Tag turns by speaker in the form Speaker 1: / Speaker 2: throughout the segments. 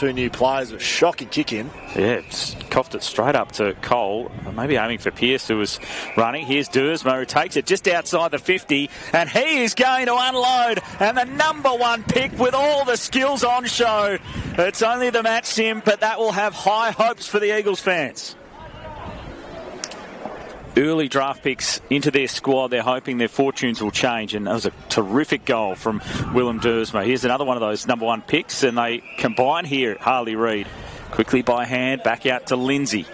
Speaker 1: two new players, but shocking kick in.
Speaker 2: Yeah, coughed it straight up to Cole, maybe aiming for Pearce, who was running. Here's Duursma, who takes it just outside the 50, and he is going to unload, and the number one pick with all the skills on show. It's only the match sim, but that will have high hopes for the Eagles fans. Early draft picks into their squad. They're hoping their fortunes will change, and that was a terrific goal from Willem Duursma. Here's another one of those number one picks, and they combine here. Harley Reid quickly by hand, back out to Lindsay,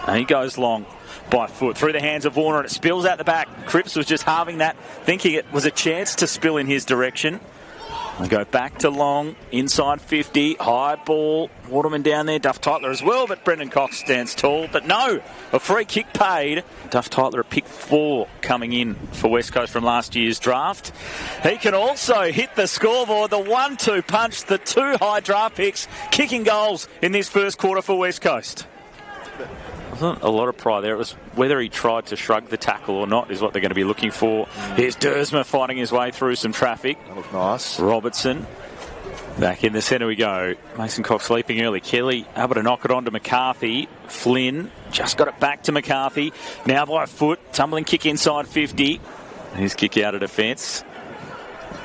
Speaker 2: and he goes long by foot through the hands of Warner, and it spills out the back. Cripps was just halving that, thinking it was a chance to spill in his direction. They go back to Long, inside 50, high ball, Waterman down there, Duff Tytler as well, but Brendan Cox stands tall. But no, a free kick paid. Duff Tytler, a pick 4 coming in for West Coast from last year's draft. He can also hit the scoreboard, the 1-2 punch, the 2 high draft picks, kicking goals in this first quarter for West Coast. Wasn't a lot of pride there. It was whether he tried to shrug the tackle or not is what they're going to be looking for. Here's Duursma fighting his way through some traffic.
Speaker 1: That looked nice.
Speaker 2: Robertson. Back in the centre we go. Mason Cox leaping early. Kelly able to knock it on to McCarthy. Flynn just got it back to McCarthy. Now by foot. Tumbling kick inside 50. His kick out of defence.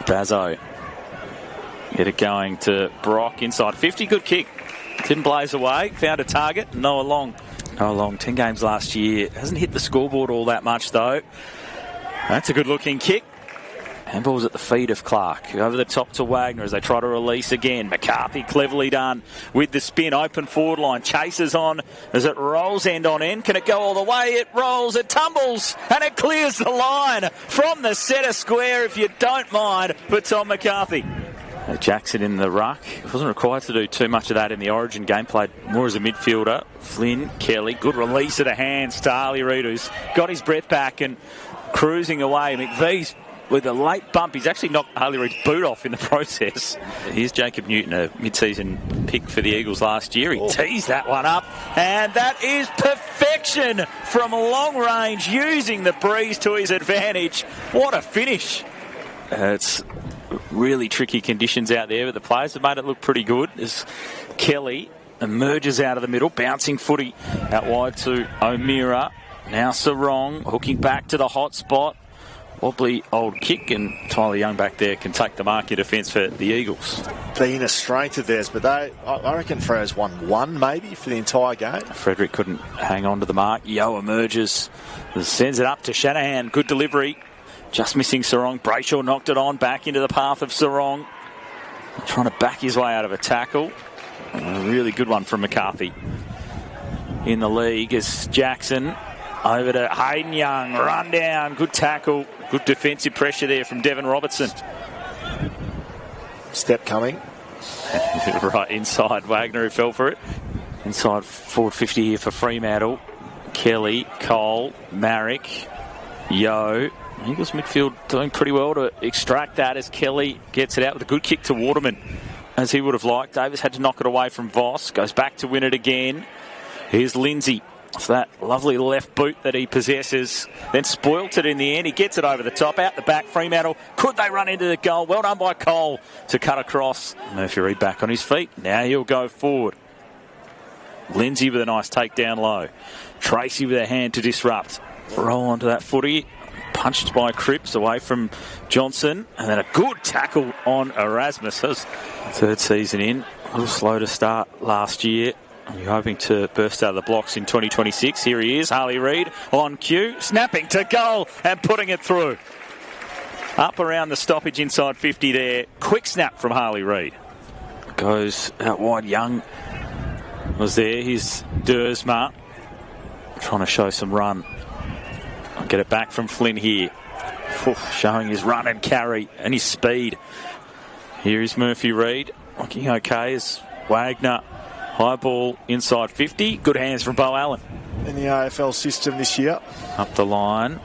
Speaker 2: Bazzo. Get it going to Brock inside 50. Good kick. Didn't blaze away. Found a target. Noah Long. 10 games last year. Hasn't hit the scoreboard all that much, though. That's a good-looking kick. Handball's at the feet of Clark. Over the top to Wagner as they try to release again. McCarthy cleverly done with the spin. Open forward line. Chases on as it rolls end on end. Can it go all the way? It rolls. It tumbles. And it clears the line from the centre square, if you don't mind, for Tom McCarthy. Jackson in the ruck. Wasn't required to do too much of that in the Origin game. Played more as a midfielder. Flynn, Kelly. Good release of the hands to Harley Reid, who's got his breath back and cruising away. McVee's with a late bump. He's actually knocked Harley Reid's boot off in the process. Here's Jacob Newton, a mid-season pick for the Eagles last year. He teased that one up, and that is perfection from long range, using the breeze to his advantage. What a finish. It's really tricky conditions out there, but the players have made it look pretty good as Kelly emerges out of the middle, bouncing footy out wide to O'Meara. Now Sarong hooking back to the hot spot. Wobbly old kick, and Tyler Young back there can take the mark in defence for the Eagles.
Speaker 1: Been a strength of theirs, but I reckon Freo's won one maybe for the entire game.
Speaker 2: Frederick couldn't hang on to the mark. Yo emerges, sends it up to Shanahan. Good delivery. Just missing Sarong. Brayshaw knocked it on back into the path of Sarong. Trying to back his way out of a tackle. A really good one from McCarthy. In the league is Jackson. Over to Hayden Young. Run down. Good tackle. Good defensive pressure there from Devon Robertson.
Speaker 1: Step coming.
Speaker 2: Right inside Wagner, who fell for it. Inside forward 50 here for Fremantle. Kelly, Cole, Marrick, Yo. Eagles midfield doing pretty well to extract that as Kelly gets it out with a good kick to Waterman, as he would have liked. Davis had to knock it away from Voss. Goes back to win it again. Here's Lindsay. It's that lovely left boot that he possesses. Then spoilt it in the end. He gets it over the top, out the back. Fremantle, could they run into the goal? Well done by Cole to cut across. Murphy Reid back on his feet. Now he'll go forward. Lindsay with a nice takedown low. Tracy with a hand to disrupt. Roll onto that footy. Punched by Cripps away from Johnson. And then a good tackle on Erasmus. That was third season in. A little slow to start last year. You're hoping to burst out of the blocks in 2026. Here he is, Harley Reid on cue. Snapping to goal and putting it through. Up around the stoppage inside 50 there. Quick snap from Harley Reid. Goes out wide. Young was there. Here's Duursma trying to show some run. I'll get it back from Flynn here. Showing his run and carry and his speed. Here is Murphy Reid. Looking okay as Wagner. High ball inside 50. Good hands from Bo Allen.
Speaker 1: In the AFL system this year.
Speaker 2: Up the line.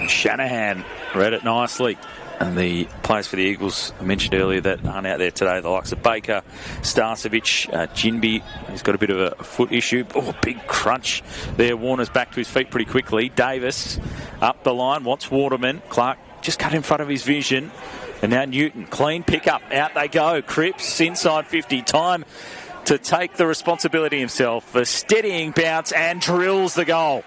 Speaker 2: Shanahan read it nicely. And the players for the Eagles I mentioned earlier that aren't out there today, the likes of Baker, Starcevic, Jinby. He's got a bit of a foot issue. Oh, big crunch there. Warner's back to his feet pretty quickly. Davis up the line, wants Waterman. Clark just cut in front of his vision. And now Newton, clean pick up. Out they go. Cripps inside 50. Time to take the responsibility himself for steadying bounce and drills the goal.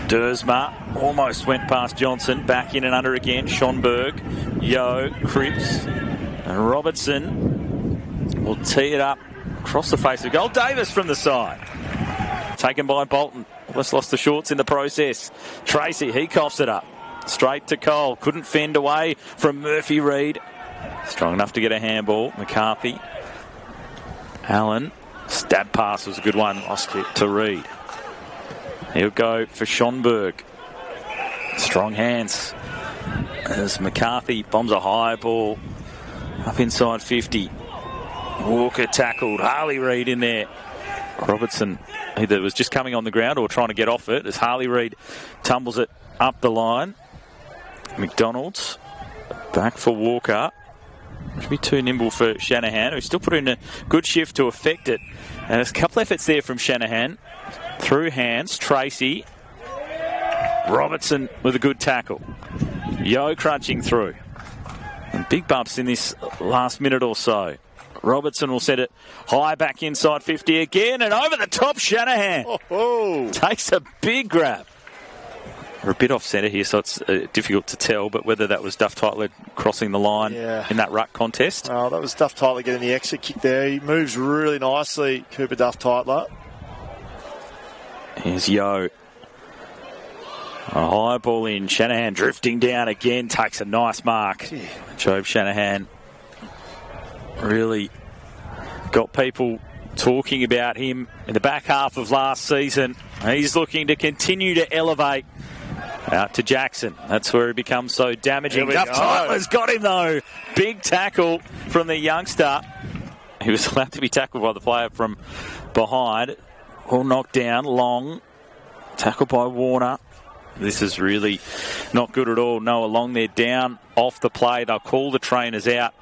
Speaker 2: Dersma almost went past Johnson. Back in and under again. Schonberg, Yo, Cripps, and Robertson will tee it up across the face of goal. Davis from the side. Taken by Bolton. Almost lost the shorts in the process. Tracy, he coughs it up. Straight to Cole. Couldn't fend away from Murphy Reid. Strong enough to get a handball. McCarthy. Allen. Stab pass was a good one. Lost it to Reid. He'll go for Schonberg. Strong hands. As McCarthy bombs a high ball up inside 50. Walker tackled. Harley Reid in there. Robertson either was just coming on the ground or trying to get off it as Harley Reid tumbles it up the line. McDonald's back for Walker. Should be too nimble for Shanahan, who still put in a good shift to affect it. And there's a couple efforts there from Shanahan. Through hands, Tracy. Robertson with a good tackle. Yo crunching through. And big bumps in this last minute or so. Robertson will set it high back inside 50 again, and over the top Shanahan. Takes a big grab. We're a bit off centre here, so it's difficult to tell, but whether that was Duff Tytler crossing the line in that ruck contest.
Speaker 1: Oh, that was Duff Tytler getting the exit kick there. He moves really nicely, Cooper Duff Tytler.
Speaker 2: Here's Yo. A high ball in. Shanahan drifting down again. Takes a nice mark. Job Shanahan really got people talking about him in the back half of last season. He's looking to continue to elevate out to Jackson. That's where he becomes so damaging. Duff Tytler's got him though. Big tackle from the youngster. He was allowed to be tackled by the player from behind. All knocked down. Long. Tackled by Warner. This is really not good at all. Noah Long there down off the play. They'll call the trainers out.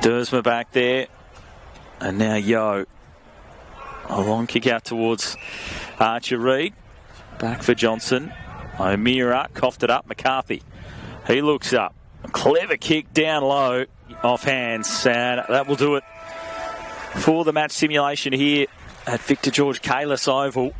Speaker 2: Dersma back there. And now Yo. A long kick out towards Archer Reid. Back for Johnson. O'Meara coughed it up. McCarthy. He looks up. A clever kick down low. Off hands. And that will do it for the match simulation here at Victor George Kalis Oval.